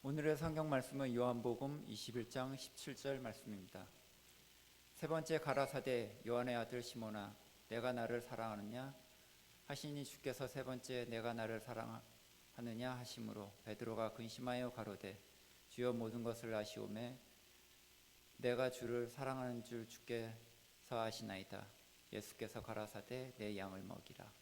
오늘의 성경 말씀은 요한복음 21장 17절 말씀입니다. 세 번째 가라사대 요한의 아들 시몬아, 내가 나를 사랑하느냐 하시니 주께서 세 번째 내가 나를 사랑하느냐 하심으로 베드로가 근심하여 가로되 주여 모든 것을 아시오매 내가 주를 사랑하는 줄 주께서 아시나이다. 예수께서 가라사대 내 양을 먹이라.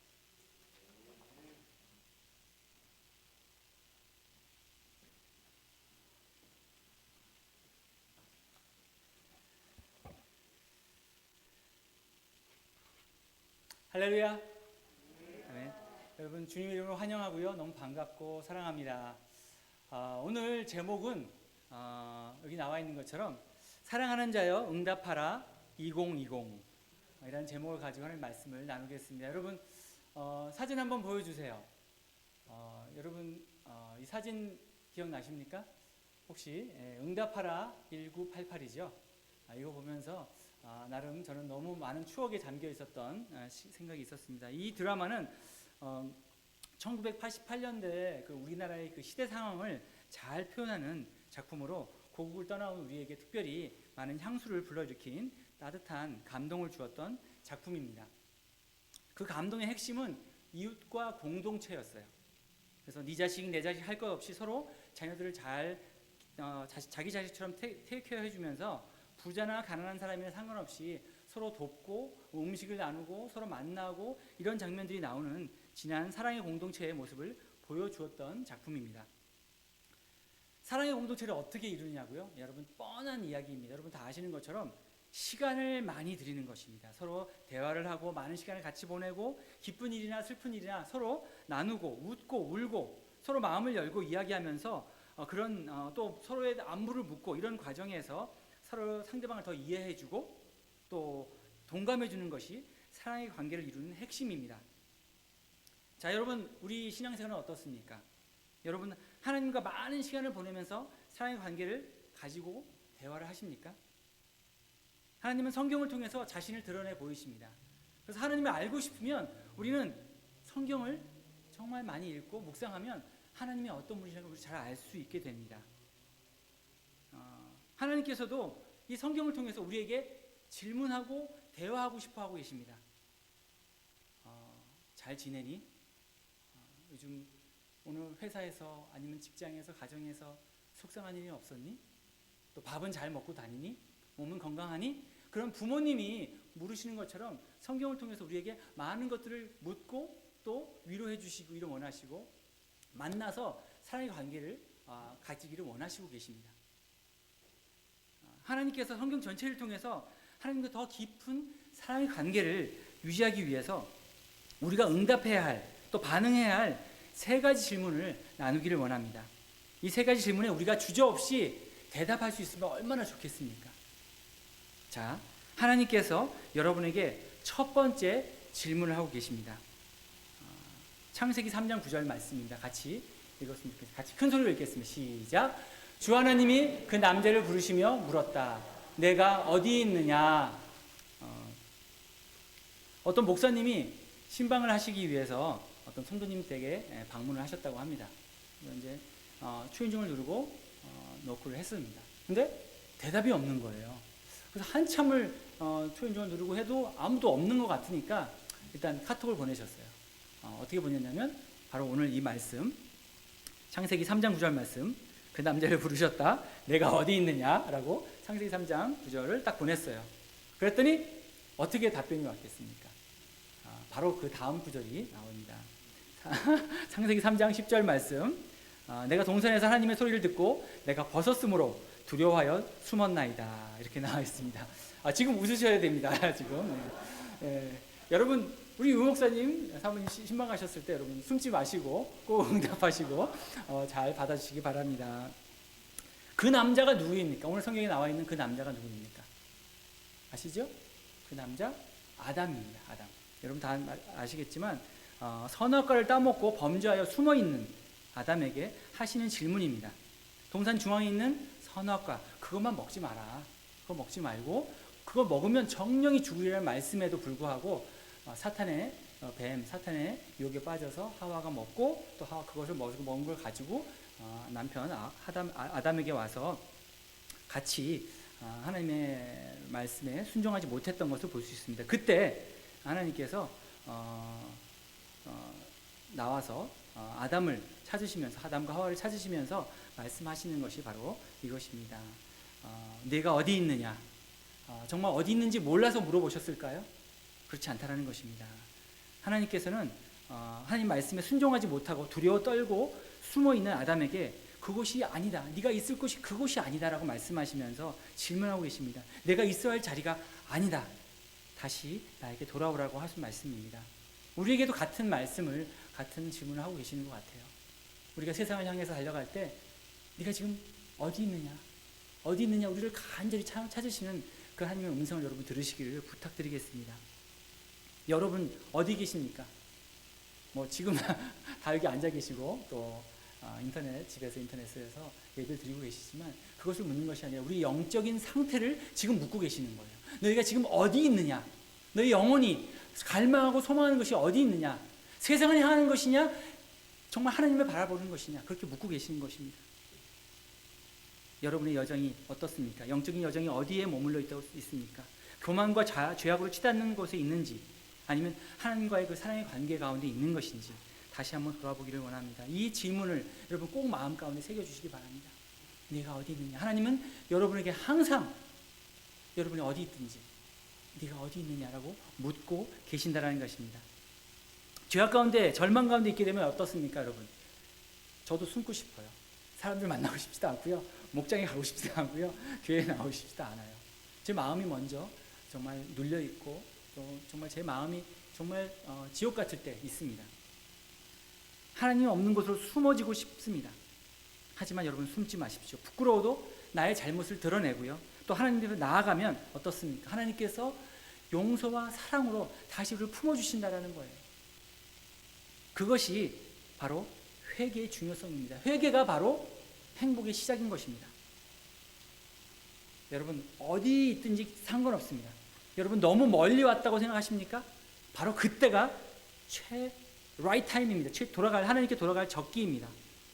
할렐루야. 아멘. 여러분 주님 이름으로 환영하고요. 너무 반갑고 사랑합니다. 오늘 제목은 여기 나와 있는 것처럼 사랑하는 자여 응답하라 2020 이라는 제목을 가지고 하는 말씀을 나누겠습니다. 여러분 사진 한번 보여주세요. 여러분 이 사진 기억나십니까? 혹시 응답하라 1988이죠. 이거 보면서 나름 저는 너무 많은 추억에 잠겨 있었던 생각이 있었습니다. 이 드라마는 1988년대 그 우리나라의 그 시대 상황을 잘 표현하는 작품으로 고국을 떠나온 우리에게 특별히 많은 향수를 불러일으킨 따뜻한 감동을 주었던 작품입니다. 그 감동의 핵심은 이웃과 공동체였어요. 그래서 네 자식 내 자식 할 것 없이 서로 자녀들을 잘 자기 자식처럼 테이크케어 해주면서 부자나 가난한 사람이나 상관없이 서로 돕고 음식을 나누고 서로 만나고 이런 장면들이 나오는 진한 사랑의 공동체의 모습을 보여주었던 작품입니다. 사랑의 공동체를 어떻게 이루냐고요? 여러분 뻔한 이야기입니다. 여러분 다 아시는 것처럼 시간을 많이 들이는 것입니다. 서로 대화를 하고 많은 시간을 같이 보내고 기쁜 일이나 슬픈 일이나 서로 나누고 웃고 울고 서로 마음을 열고 이야기하면서 또 서로의 안부를 묻고 이런 과정에서 서로 상대방을 더 이해해주고 또 동감해주는 것이 사랑의 관계를 이루는 핵심입니다. 자, 여러분 우리 신앙생활은 어떻습니까? 여러분 하나님과 많은 시간을 보내면서 사랑의 관계를 가지고 대화를 하십니까? 하나님은 성경을 통해서 자신을 드러내 보이십니다. 그래서 하나님을 알고 싶으면 우리는 성경을 정말 많이 읽고 묵상하면 하나님이 어떤 분이신지 우리 잘 알 수 있게 됩니다. 하나님께서도 이 성경을 통해서 우리에게 질문하고 대화하고 싶어 하고 계십니다. 잘 지내니? 요즘 오늘 회사에서 아니면 직장에서 가정에서 속상한 일이 없었니? 또 밥은 잘 먹고 다니니? 몸은 건강하니? 그런 부모님이 물으시는 것처럼 성경을 통해서 우리에게 많은 것들을 묻고 또 위로해 주시고 이를 원하시고 만나서 사랑의 관계를 가지기를 원하시고 계십니다. 하나님께서 성경 전체를 통해서 하나님과 더 깊은 사랑의 관계를 유지하기 위해서 우리가 응답해야 할, 또 반응해야 할 세 가지 질문을 나누기를 원합니다. 이 세 가지 질문에 우리가 주저없이 대답할 수 있으면 얼마나 좋겠습니까? 자, 하나님께서 여러분에게 첫 번째 질문을 하고 계십니다. 창세기 3장 9절 말씀입니다. 같이 읽었으면 좋겠습니다. 같이 큰 소리로 읽겠습니다. 시작. 주 하나님이 그 남자를 부르시며 물었다. 내가 어디 있느냐? 어떤 목사님이 신방을 하시기 위해서 어떤 성도님 댁에 방문을 하셨다고 합니다. 이제 초인종을 누르고 노크를 했습니다. 근데 대답이 없는 거예요. 그래서 한참을 초인종을 누르고 해도 아무도 없는 것 같으니까 일단 카톡을 보내셨어요. 어떻게 보냈냐면 바로 오늘 이 말씀, 창세기 3장 9절 말씀, 그 남자를 부르셨다. 내가 어디 있느냐라고 창세기 3장 9절을 딱 보냈어요. 그랬더니 어떻게 답변이 왔겠습니까? 바로 그 다음 구절이 나옵니다. 창세기 3장 10절 말씀. 내가 동산에서 하나님의 소리를 듣고 내가 벗었으므로 두려워하여 숨었나이다. 이렇게 나와 있습니다. 지금 웃으셔야 됩니다. 지금. 여러분 우리 유 목사님 사모님 신방 가셨을 때 여러분 숨지 마시고 꼭 응답하시고 잘 받아주시기 바랍니다. 그 남자가 누구입니까? 오늘 성경에 나와 있는 그 남자가 누구입니까? 아시죠? 그 남자 아담입니다. 아담. 여러분 다 아시겠지만 선악과를 따먹고 범죄하여 숨어있는 아담에게 하시는 질문입니다. 동산 중앙에 있는 선악과 그것만 먹지 마라. 그거 먹지 말고 그거 먹으면 정령이 죽으리라는 말씀에도 불구하고 사탄의 유혹에 빠져서 하와가 먹고 또 하와 그것을 먹은 걸 가지고 남편 아담에게 와서 같이 하나님의 말씀에 순종하지 못했던 것을 볼 수 있습니다. 그때 하나님께서 나와서 아담을 찾으시면서, 아담과 하와를 찾으시면서 말씀하시는 것이 바로 이것입니다. 네가 어디 있느냐? 정말 어디 있는지 몰라서 물어보셨을까요? 그렇지 않다라는 것입니다. 하나님께서는 하나님 말씀에 순종하지 못하고 두려워 떨고 숨어 있는 아담에게 그곳이 아니다, 네가 있을 곳이 그곳이 아니다라고 말씀하시면서 질문하고 계십니다. 내가 있어야 할 자리가 아니다, 다시 나에게 돌아오라고 하신 말씀입니다. 우리에게도 같은 말씀을, 같은 질문을 하고 계시는 것 같아요. 우리가 세상을 향해서 달려갈 때 네가 지금 어디 있느냐, 어디 있느냐, 우리를 간절히 찾으시는 그 하나님의 음성을 여러분 들으시기를 부탁드리겠습니다. 여러분 어디 계십니까? 뭐 지금 다 여기 앉아 계시고 또 집에서 인터넷에서 예배를 드리고 계시지만 그것을 묻는 것이 아니라 우리 영적인 상태를 지금 묻고 계시는 거예요. 너희가 지금 어디 있느냐? 너희 영혼이 갈망하고 소망하는 것이 어디 있느냐? 세상을 향하는 것이냐? 정말 하나님을 바라보는 것이냐? 그렇게 묻고 계시는 것입니다. 여러분의 여정이 어떻습니까? 영적인 여정이 어디에 머물러 있습니까? 교만과 죄악으로 치닫는 곳에 있는지, 아니면 하나님과의 그 사랑의 관계 가운데 있는 것인지 다시 한번 돌아보기를 원합니다. 이 질문을 여러분 꼭 마음 가운데 새겨주시기 바랍니다. 네가 어디 있느냐? 하나님은 여러분에게 항상 여러분이 어디 있든지 네가 어디 있느냐라고 묻고 계신다라는 것입니다. 죄악 가운데, 절망 가운데 있게 되면 어떻습니까, 여러분? 저도 숨고 싶어요. 사람들 만나고 싶지도 않고요, 목장에 가고 싶지도 않고요, 교회에 나오고 싶지도 않아요. 제 마음이 먼저 정말 눌려 있고 또 정말 제 마음이 정말 지옥 같을 때 있습니다. 하나님 없는 곳으로 숨어지고 싶습니다. 하지만 여러분 숨지 마십시오. 부끄러워도 나의 잘못을 드러내고요, 또 하나님께로 나아가면 어떻습니까? 하나님께서 용서와 사랑으로 다시 우리를 품어주신다라는 거예요. 그것이 바로 회개의 중요성입니다. 회개가 바로 행복의 시작인 것입니다. 여러분 어디 있든지 상관없습니다. 여러분 너무 멀리 왔다고 생각하십니까? 바로 그때가 right time입니다. 하나님께 돌아갈 적기입니다.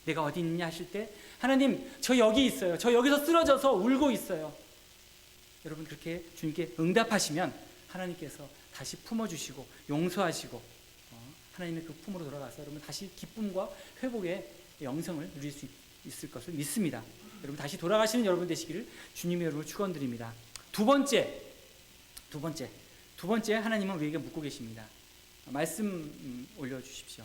내가 어디 있느냐 하실 때, 하나님 저 여기 있어요, 저 여기서 쓰러져서 울고 있어요. 여러분 그렇게 주님께 응답하시면 하나님께서 다시 품어주시고 용서하시고 하나님의 그 품으로 돌아가서 여러분 다시 기쁨과 회복의 영성을 누릴 수 있을 것을 믿습니다. 여러분 다시 돌아가시는 여러분 되시기를 주님의 이름으로 축원드립니다. 두 번째 하나님은 우리에게 묻고 계십니다. 말씀 올려주십시오.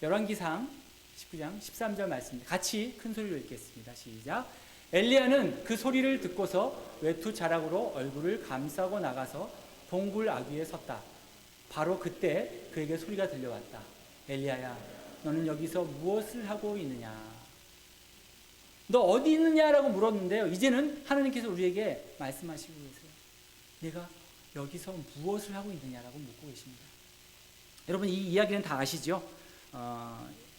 열왕기상 19장 13절 말씀입니다. 같이 큰 소리로 읽겠습니다. 시작. 엘리야는 그 소리를 듣고서 외투 자락으로 얼굴을 감싸고 나가서 동굴 아귀에 섰다. 바로 그때 그에게 소리가 들려왔다. 엘리야야, 너는 여기서 무엇을 하고 있느냐? 너 어디 있느냐라고 물었는데요, 이제는 하나님께서 우리에게 말씀하시고 계세요. 내가 여기서 무엇을 하고 있느냐라고 묻고 계십니다. 여러분 이 이야기는 다 아시죠?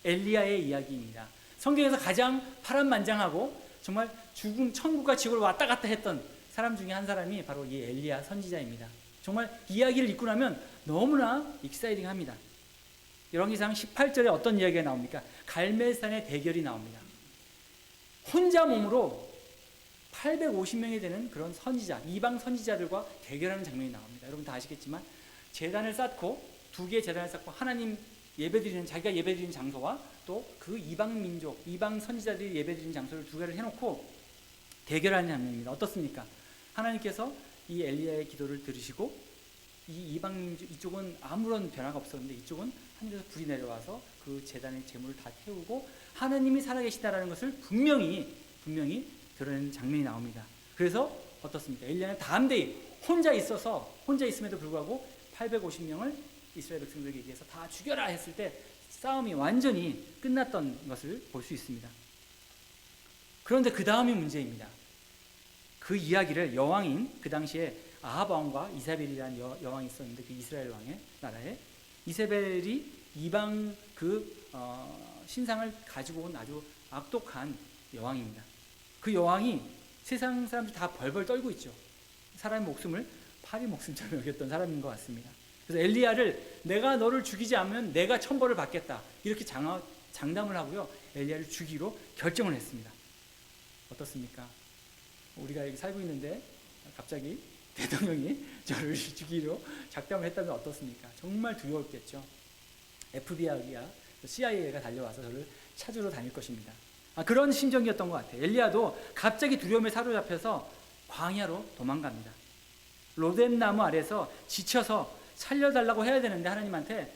엘리야의 이야기입니다. 성경에서 가장 파란만장하고 정말 천국과 지옥을 왔다 갔다 했던 사람 중에 한 사람이 바로 이 엘리야 선지자입니다. 정말 이야기를 읽고 나면 너무나 익사이팅합니다. 열왕기상 18절에 어떤 이야기가 나옵니까? 갈멜산의 대결이 나옵니다. 혼자 몸으로 850명이 되는 그런 선지자, 이방 선지자들과 대결하는 장면이 나옵니다. 여러분 다 아시겠지만 제단을 쌓고, 두 개의 제단을 쌓고 하나님 예배드리는, 자기가 예배드리는 장소와 또 그 이방 민족, 이방 선지자들이 예배드리는 장소를 두 개를 해놓고 대결하는 장면입니다. 어떻습니까? 하나님께서 이 엘리야의 기도를 들으시고 이 이방 민족, 이쪽은 아무런 변화가 없었는데 이쪽은 하늘에서 불이 내려와서 그 제단의 제물을 다 태우고 하나님이 살아계시다라는 것을 분명히 드러내는 장면이 나옵니다. 그래서 어떻습니까? 엘리야는 담대히 혼자 있음에도 불구하고 850명을 이스라엘 백성들에게 얘기해서 다 죽여라 했을 때 싸움이 완전히 끝났던 것을 볼 수 있습니다. 그런데 그 다음이 문제입니다. 그 이야기를 여왕인, 그 당시에 아합 왕과 이사벨이라는 여왕이 있었는데, 그 이스라엘 왕의 나라에 이사벨이 이방 신상을 가지고 온 아주 악독한 여왕입니다. 그 여왕이 세상 사람들 다 벌벌 떨고 있죠. 사람의 목숨을 파리 목숨처럼 여겼던 사람인 것 같습니다. 그래서 엘리야를 내가 너를 죽이지 않으면 내가 천벌을 받겠다, 이렇게 장담을 하고요. 엘리야를 죽이기로 결정을 했습니다. 어떻습니까? 우리가 여기 살고 있는데 갑자기 대통령이 저를 죽이기로 작정을 했다면 어떻습니까? 정말 두려웠겠죠. FBI와 CIA가 달려와서 저를 찾으러 다닐 것입니다. 그런 심정이었던 것 같아요. 엘리야도 갑자기 두려움에 사로잡혀서 광야로 도망갑니다. 로뎀 나무 아래서 지쳐서 살려달라고 해야 되는데 하나님한테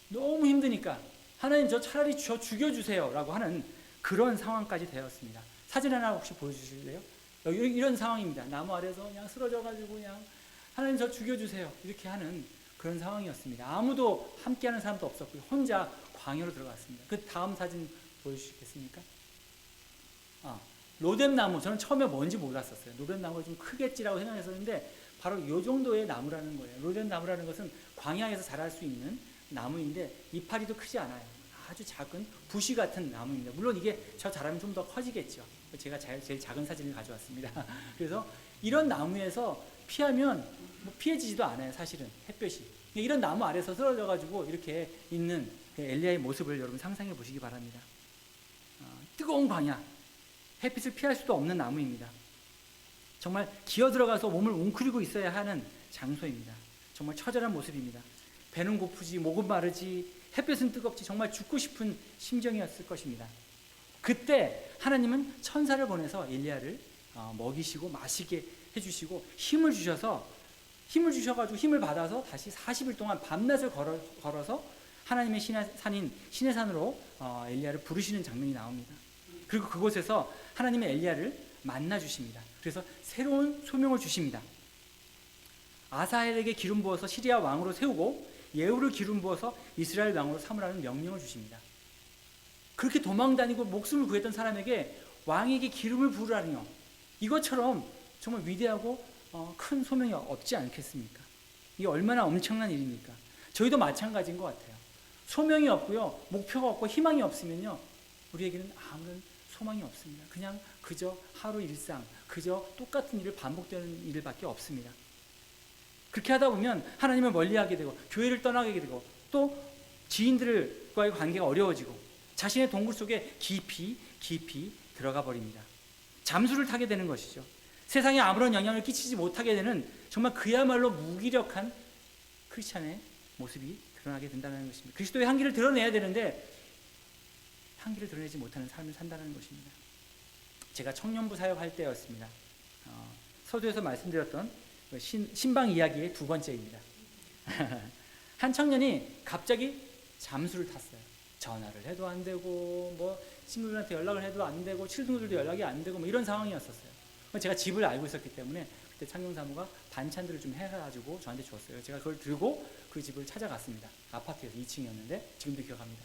너무 힘드니까 하나님 저 차라리 저 죽여주세요 라고 하는 그런 상황까지 되었습니다. 사진 하나 혹시 보여주실래요? 이런 상황입니다. 나무 아래서 그냥 쓰러져가지고 그냥 하나님 저 죽여주세요 이렇게 하는 그런 상황이었습니다. 아무도 함께하는 사람도 없었고요. 혼자 광야로 들어갔습니다. 그 다음 사진 보여주시겠습니까? 로뎀 나무, 저는 처음에 뭔지 몰랐었어요. 로뎀 나무가 좀 크겠지라고 생각했었는데 바로 이 정도의 나무라는 거예요. 로뎀 나무라는 것은 광야에서 자랄 수 있는 나무인데 이파리도 크지 않아요. 아주 작은 부시 같은 나무입니다. 물론 이게 저 자라면 좀 더 커지겠죠. 제가 제일 작은 사진을 가져왔습니다. 그래서 이런 나무에서 피하면 뭐 피해지지도 않아요. 사실은 햇볕이. 이런 나무 아래서 쓰러져가지고 이렇게 있는 엘리야의 모습을 여러분 상상해 보시기 바랍니다. 뜨거운 광야, 햇빛을 피할 수도 없는 나무입니다. 정말 기어 들어가서 몸을 웅크리고 있어야 하는 장소입니다. 정말 처절한 모습입니다. 배는 고프지, 목은 마르지, 햇볕은 뜨겁지, 정말 죽고 싶은 심정이었을 것입니다. 그때 하나님은 천사를 보내서 엘리야를 먹이시고 마시게 해주시고 힘을 주셔가지고 힘을 받아서 다시 40일 동안 밤낮을 걸어서 하나님의 산인 시내산으로 엘리야를 부르시는 장면이 나옵니다. 그리고 그곳에서 하나님의 엘리야를 만나 주십니다. 그래서 새로운 소명을 주십니다. 아사엘에게 기름 부어서 시리아 왕으로 세우고 예후를 기름 부어서 이스라엘 왕으로 삼으라는 명령을 주십니다. 그렇게 도망다니고 목숨을 구했던 사람에게 왕에게 기름을 부으라니요. 이것처럼 정말 위대하고 큰 소명이 없지 않겠습니까? 이게 얼마나 엄청난 일입니까? 저희도 마찬가지인 것 같아요. 소명이 없고요, 목표가 없고 희망이 없으면요, 우리에게는 아무런 소망이 없습니다. 그냥 그저 하루 일상, 그저 똑같은 일을 반복되는 일밖에 없습니다. 그렇게 하다 보면 하나님을 멀리하게 되고 교회를 떠나게 되고 또 지인들과의 관계가 어려워지고 자신의 동굴 속에 깊이 들어가 버립니다. 잠수를 타게 되는 것이죠. 세상에 아무런 영향을 끼치지 못하게 되는 정말 그야말로 무기력한 크리스찬의 모습이 드러나게 된다는 것입니다. 그리스도의 향기를 드러내야 되는데 향기를 드러내지 못하는 삶을 산다는 것입니다. 제가 청년부 사역할 때였습니다. 서두에서 말씀드렸던 신방 이야기의 두 번째입니다. 한 청년이 갑자기 잠수를 탔어요. 전화를 해도 안 되고 뭐 친구들한테 연락을 해도 안 되고 친구들도 연락이 안 되고 뭐 이런 상황이었었어요. 제가 집을 알고 있었기 때문에 그때 창경사무가 반찬들을 좀 해가지고 저한테 줬어요. 제가 그걸 들고 그 집을 찾아갔습니다. 아파트에서 2층이었는데 지금도 기억합니다.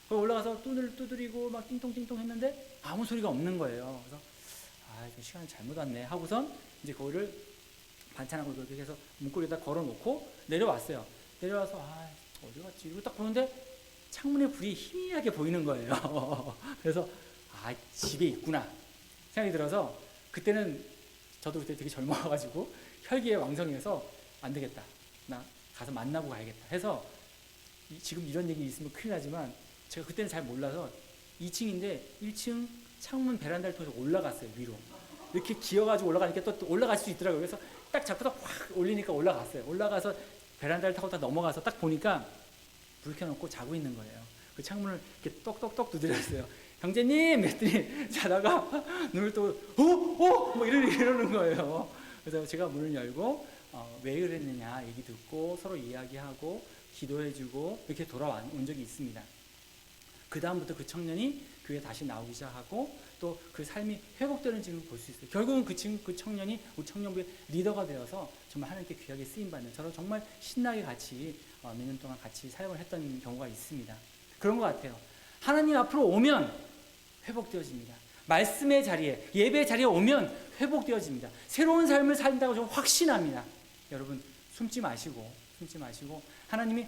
거기 올라가서 두드리고 막 띵통띵통 했는데 아무 소리가 없는 거예요. 그래서 시간을 잘못 왔네 하고선 이제 거기를 반찬하고 그렇게 해서 문고리에다 걸어놓고 내려왔어요. 내려와서 어디 갔지? 이거 딱 보는데 창문에 불이 희미하게 보이는 거예요. 그래서 집에 있구나 생각이 들어서 그때는 저도 그때 되게 젊어가지고 혈기에 왕성해서 안 되겠다. 나 가서 만나고 가야겠다 해서 지금 이런 얘기 있으면 큰일 나지만 제가 그때는 잘 몰라서 2층인데 1층 창문 베란다를 통해서 올라갔어요. 위로. 이렇게 기어가지고 올라가니까 또 올라갈 수 있더라고요. 그래서 딱 잡고 딱 확 올리니까 올라갔어요. 올라가서 베란다를 타고 딱 넘어가서 딱 보니까 불 켜놓고 자고 있는 거예요. 그 창문을 이렇게 똑똑똑 두드렸어요. 형제님! 했더니 자다가 눈을 또 뭐 이러는 거예요. 그래서 제가 문을 열고 왜 그랬느냐 얘기 듣고 서로 이야기하고 기도해주고 이렇게 돌아온 적이 있습니다. 그 다음부터 그 청년이 교회에 다시 나오기 시작하고 또 그 삶이 회복되는 지금 볼 수 있어요. 결국은 그 청년이 우리 청년부의 리더가 되어서 정말 하나님께 귀하게 쓰임받는, 저는 정말 신나게 같이 몇 년 동안 같이 사역을 했던 경우가 있습니다. 그런 것 같아요. 하나님 앞으로 오면 회복되어집니다. 말씀의 자리에, 예배의 자리에 오면 회복되어집니다. 새로운 삶을 산다고 저는 확신합니다. 여러분 숨지 마시고 하나님이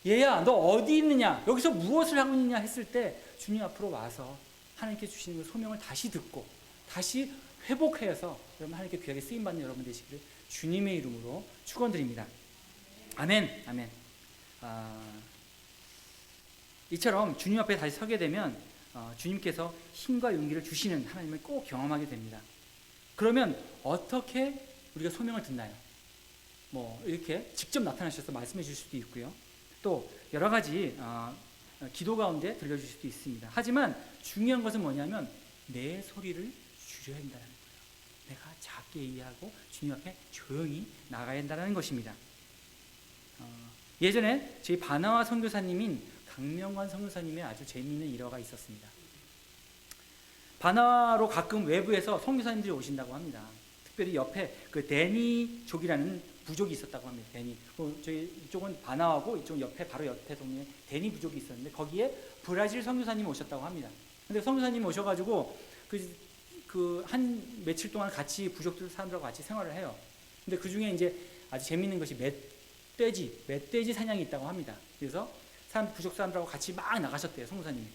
얘야 너 어디 있느냐, 여기서 무엇을 하고 있느냐 했을 때 주님 앞으로 와서 하나님께 주시는 그 소명을 다시 듣고 다시 회복해서 여러분 하나님께 귀하게 쓰임받는 여러분 되시기를 주님의 이름으로 축원드립니다. 아멘. 이처럼 주님 앞에 다시 서게 되면 주님께서 힘과 용기를 주시는 하나님을 꼭 경험하게 됩니다. 그러면 어떻게 우리가 소명을 듣나요? 뭐 이렇게 직접 나타나셔서 말씀해 주실 수도 있고요. 또 여러 가지 기도 가운데 들려줄 수도 있습니다. 하지만 중요한 것은 뭐냐면 내 소리를 줄여야 한다는 거예요. 내가 작게 이해하고 주님 앞에 조용히 나가야 한다는 것입니다. 예전에 저희 바나와 선교사님인 강명관 선교사님의 아주 재미있는 일화가 있었습니다. 바나로 가끔 외부에서 선교사님들이 오신다고 합니다. 특별히 옆에 그 데니족이라는 부족이 있었다고 합니다. 데니. 저희 이쪽은 바나와고 이쪽 옆에 바로 옆에 동네에 데니 부족이 있었는데 거기에 브라질 선교사님이 오셨다고 합니다. 근데 선교사님이 오셔가지고 그 한 며칠 동안 같이 부족들 사람들하고 같이 생활을 해요. 근데 그 중에 이제 아주 재밌는 것이 멧돼지 사냥이 있다고 합니다. 그래서 부족 사람들하고 같이 막 나가셨대요. 선교사님이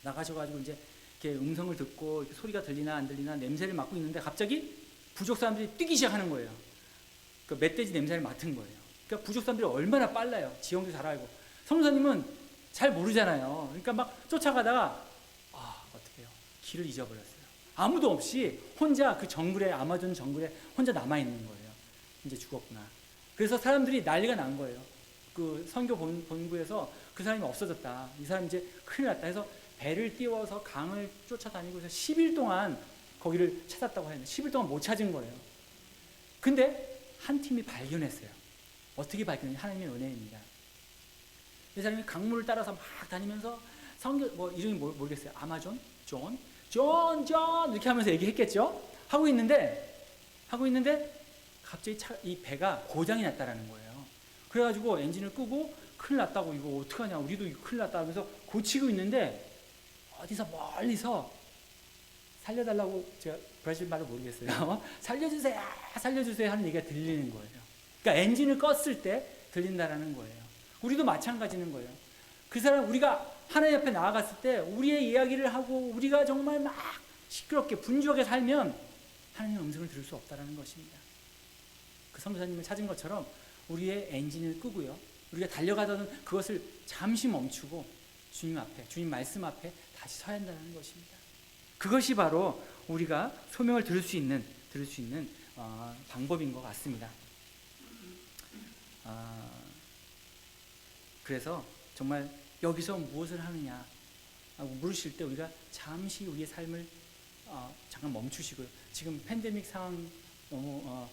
나가셔가지고 이제 이렇게 음성을 듣고 이렇게 소리가 들리나 안 들리나 냄새를 맡고 있는데 갑자기 부족 사람들이 뛰기 시작하는 거예요. 그 멧돼지 냄새를 맡은 거예요. 그러니까 부족 사람들이 얼마나 빨라요. 지형도 잘 알고. 선교사님은 잘 모르잖아요. 그러니까 막 쫓아가다가 어떡해요. 길을 잊어버렸어요. 아무도 없이 혼자 그 정글에, 아마존 정글에 혼자 남아있는 거예요. 이제 죽었구나. 그래서 사람들이 난리가 난 거예요. 그 선교 본부에서 그 사람이 없어졌다. 이 사람 이제 큰일 났다 해서 배를 띄워서 강을 쫓아다니고 해서 10일 동안 거기를 찾았다고 했는데 10일 동안 못 찾은 거예요. 근데 한 팀이 발견했어요. 어떻게 발견했냐? 하나님의 은혜입니다. 이 사람이 강물을 따라서 막 다니면서 이름이 모르겠어요. 아마존? 존 이렇게 하면서 얘기했겠죠? 하고 있는데 갑자기 이 배가 고장이 났다라는 거예요. 그래가지고 엔진을 끄고 큰일 났다고, 이거 어떡하냐, 우리도 이거 큰일 났다 하면서 고치고 있는데 어디서 멀리서 살려달라고, 제가 브라질 말을 모르겠어요. 살려주세요 하는 얘기가 들리는 거예요. 그러니까 엔진을 껐을 때 들린다라는 거예요. 우리도 마찬가지는 거예요. 그 사람, 우리가 하나님 앞에 나아갔을 때 우리의 이야기를 하고 우리가 정말 막 시끄럽게 분주하게 살면 하나님의 음성을 들을 수 없다는 것입니다. 그 선교사님을 찾은 것처럼 우리의 엔진을 끄고요, 우리가 달려가던 그것을 잠시 멈추고 주님 앞에, 주님 말씀 앞에 다시 서야 한다는 것입니다. 그것이 바로 우리가 소명을 들을 수 있는 방법인 것 같습니다. 그래서 정말 여기서 무엇을 하느냐 하고 물으실 때 우리가 잠시 우리의 삶을 잠깐 멈추시고요. 지금 팬데믹 상황 너무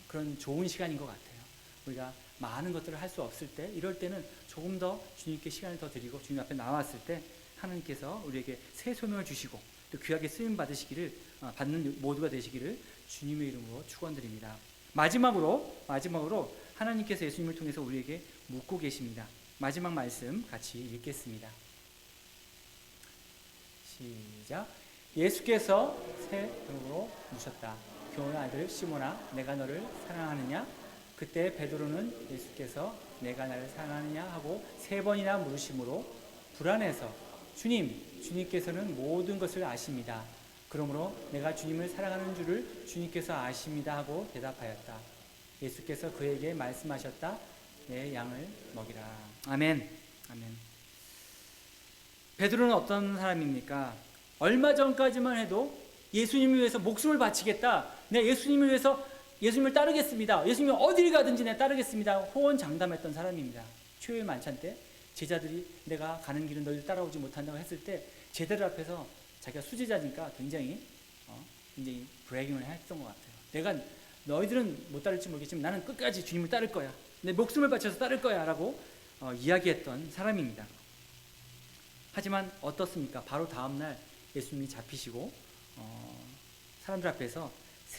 그런 좋은 시간인 것 같아요. 우리가 많은 것들을 할 수 없을 때, 이럴 때는 조금 더 주님께 시간을 더 드리고 주님 앞에 나왔을 때 하나님께서 우리에게 새 소명을 주시고 또 귀하게 쓰임 받는 모두가 되시기를 주님의 이름으로 축원드립니다. 마지막으로 하나님께서 예수님을 통해서 우리에게 묻고 계십니다. 마지막 말씀 같이 읽겠습니다. 시작. 예수께서 새 등으로 묻으셨다. 교훈 아들 시몬아, 내가 너를 사랑하느냐? 그때 베드로는 예수께서 내가 나를 사랑하느냐 하고 3번이나 물으심으로 불안해서 주님께서는 모든 것을 아십니다. 그러므로 내가 주님을 사랑하는 줄을 주님께서 아십니다 하고 대답하였다. 예수께서 그에게 말씀하셨다. 내 양을 먹이라. 아멘. 베드로는 어떤 사람입니까? 얼마 전까지만 해도 예수님을 위해서 목숨을 바치겠다. 내 예수님을 위해서 예수님을 따르겠습니다. 예수님이 어디를 가든지 내가 따르겠습니다. 호언장담했던 사람입니다. 초요일 만찬 때 제자들이 내가 가는 길은 너희들 따라오지 못한다고 했을 때 제자들 앞에서 자기가 수제자니까 굉장히 브래깅을 했던 것 같아요. 내가 너희들은 못 따를지 모르겠지만 나는 끝까지 주님을 따를 거야. 내 목숨을 바쳐서 따를 거야 라고 이야기했던 사람입니다. 하지만 어떻습니까? 바로 다음날 예수님이 잡히시고 사람들 앞에서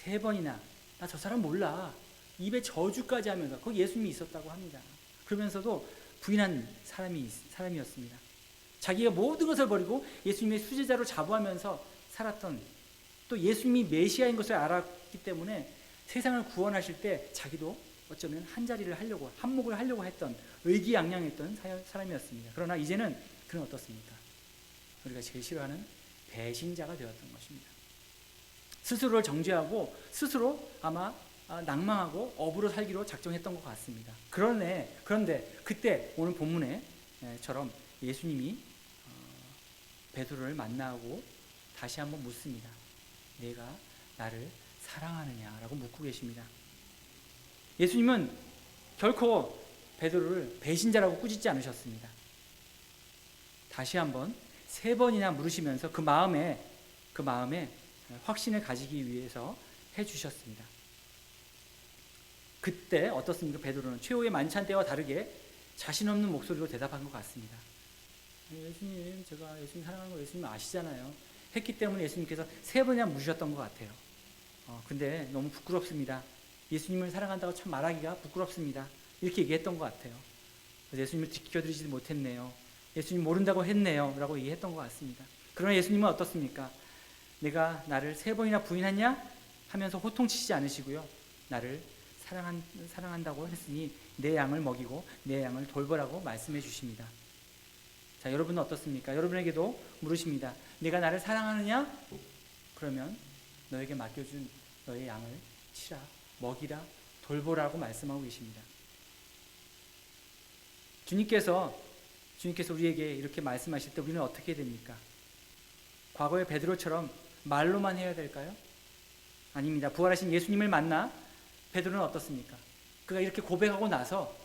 3번이나 나 저 사람 몰라, 입에 저주까지 하면서 거기 예수님이 있었다고 합니다. 그러면서도 부인한 사람이었습니다. 자기가 모든 것을 버리고 예수님의 수제자로 자부하면서 살았던, 또 예수님이 메시아인 것을 알았기 때문에 세상을 구원하실 때 자기도 어쩌면 한몫을 하려고 했던, 의기양양했던 사람이었습니다. 그러나 이제는 그는 어떻습니까? 우리가 제일 싫어하는 배신자가 되었던 것입니다. 스스로를 정죄하고 스스로 아마 낭망하고 업으로 살기로 작정했던 것 같습니다. 그런데 그때 오늘 본문에처럼 예수님이 베드로를 만나고 다시 한번 묻습니다. 내가 나를 사랑하느냐라고 묻고 계십니다. 예수님은 결코 베드로를 배신자라고 꾸짖지 않으셨습니다. 다시 한번 3번이나 물으시면서 그 마음에 확신을 가지기 위해서 해주셨습니다. 그때 어떻습니까? 베드로는 최후의 만찬 때와 다르게 자신 없는 목소리로 대답한 것 같습니다. 예수님, 제가 예수님 사랑하는 거 예수님 아시잖아요. 했기 때문에 예수님께서 3번이나 물으셨던 것 같아요. 근데 너무 부끄럽습니다. 예수님을 사랑한다고 참 말하기가 부끄럽습니다. 이렇게 얘기했던 것 같아요. 그래서 예수님을 지켜드리지 못했네요. 예수님 모른다고 했네요. 라고 얘기했던 것 같습니다. 그러나 예수님은 어떻습니까? 내가 나를 3번이나 부인했냐? 하면서 호통치지 않으시고요. 나를 사랑한다고 했으니 내 양을 먹이고 내 양을 돌보라고 말씀해 주십니다. 자, 여러분은 어떻습니까? 여러분에게도 물으십니다. 내가 나를 사랑하느냐? 그러면 너에게 맡겨준 너의 양을 치라, 먹이라, 돌보라고 말씀하고 계십니다. 주님께서 우리에게 이렇게 말씀하실 때 우리는 어떻게 됩니까? 과거의 베드로처럼 말로만 해야 될까요? 아닙니다. 부활하신 예수님을 만나 베드로는 어떻습니까? 그가 이렇게 고백하고 나서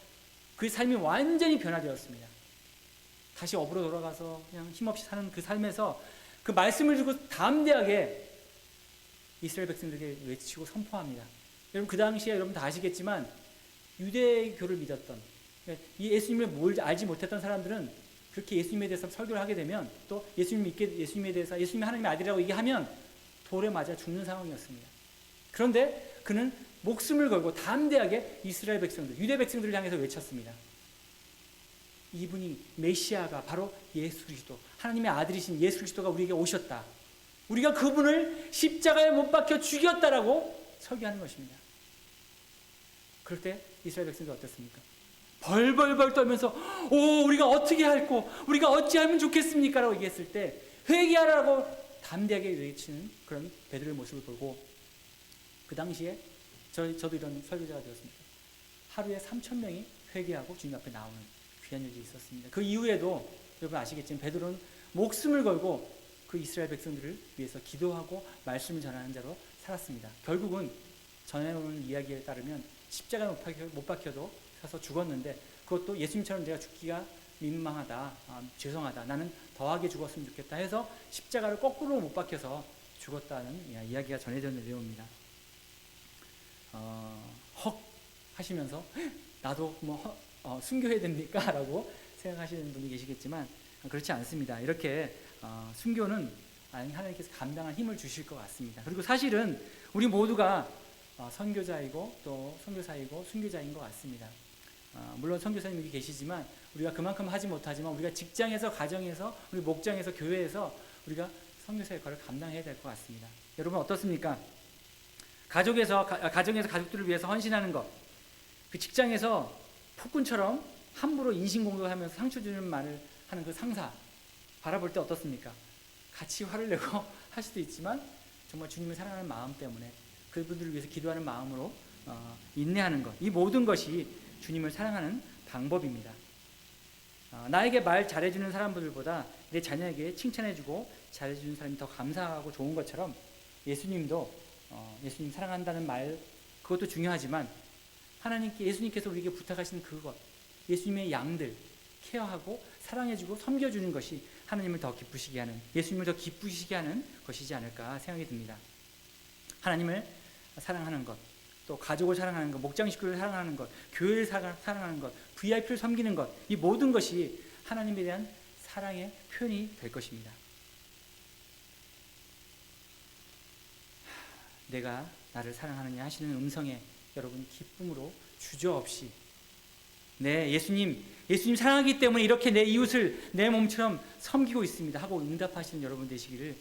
그의 삶이 완전히 변화되었습니다. 다시 업으로 돌아가서 그냥 힘없이 사는 그 삶에서 그 말씀을 주고 담대하게 이스라엘 백성들에게 외치고 선포합니다. 여러분 그 당시에 여러분 다 아시겠지만 유대교를 믿었던 이 예수님을 알지 못했던 사람들은 그렇게 예수님에 대해서 설교를 하게 되면 또 예수님에 대해서 예수님이 하나님의 아들이라고 얘기하면 돌에 맞아 죽는 상황이었습니다. 그런데 그는 목숨을 걸고 담대하게 이스라엘 백성들, 유대 백성들을 향해서 외쳤습니다. 이분이 메시아가 바로 예수 그리스도, 하나님의 아들이신 예수 그리스도가 우리에게 오셨다. 우리가 그분을 십자가에 못 박혀 죽였다라고 설교하는 것입니다. 그럴 때 이스라엘 백성들이 어땠습니까? 벌벌벌 떨면서 우리가 어떻게 할꼬, 우리가 어찌하면 좋겠습니까? 라고 얘기했을 때 회개하라고 담대하게 외치는 그런 베드로의 모습을 보고 그 당시에 저도 이런 설교자가 되었습니다. 하루에 3,000명이 회개하고 주님 앞에 나오는 귀한 일이 있었습니다. 그 이후에도 여러분 아시겠지만 베드로는 목숨을 걸고 그 이스라엘 백성들을 위해서 기도하고 말씀을 전하는 자로 살았습니다. 결국은 전해오는 이야기에 따르면 십자가에 못 박혀도 서서 죽었는데 그것도 예수님처럼 내가 죽기가 민망하다, 죄송하다, 나는 더하게 죽었으면 좋겠다 해서 십자가를 거꾸로 못 박혀서 죽었다는 이야기가 전해지는 내용입니다. 헉 하시면서 나도 순교해야 됩니까? 라고 생각하시는 분이 계시겠지만 그렇지 않습니다. 이렇게 순교는 하나님께서 감당한 힘을 주실 것 같습니다. 그리고 사실은 우리 모두가 선교자이고 또 선교사이고 순교자인 것 같습니다. 물론 선교사님 여기 계시지만 우리가 그만큼 하지 못하지만 우리가 직장에서, 가정에서, 우리 목장에서, 교회에서 우리가 선교사 역할을 감당해야 될 것 같습니다. 여러분 어떻습니까? 가정에서 가족들을 위해서 헌신하는 것, 그 직장에서 폭군처럼 함부로 인신공격하면서 상처 주는 말을 하는 그 상사 바라볼 때 어떻습니까? 같이 화를 내고 할 수도 있지만 정말 주님을 사랑하는 마음 때문에 그분들을 위해서 기도하는 마음으로 인내하는 것, 이 모든 것이 주님을 사랑하는 방법입니다. 나에게 말 잘해주는 사람들보다 내 자녀에게 칭찬해주고 잘해주는 사람이 더 감사하고 좋은 것처럼 예수님도 예수님 사랑한다는 말 그것도 중요하지만 예수님께서 우리에게 부탁하시는 그것, 예수님의 양들 케어하고 사랑해주고 섬겨주는 것이 하나님을 더 기쁘시게 하는, 예수님을 더 기쁘시게 하는 것이지 않을까 생각이 듭니다. 하나님을 사랑하는 것, 또 가족을 사랑하는 것, 목장 식구를 사랑하는 것, 교회를 사랑하는 것, VIP를 섬기는 것, 이 모든 것이 하나님에 대한 사랑의 표현이 될 것입니다. 내가 나를 사랑하느냐 하시는 음성에 여러분 기쁨으로 주저없이 예수님 사랑하기 때문에 이렇게 내 이웃을 내 몸처럼 섬기고 있습니다 하고 응답하시는 여러분 되시기를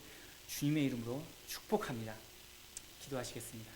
주님의 이름으로 축복합니다. 기도하시겠습니다.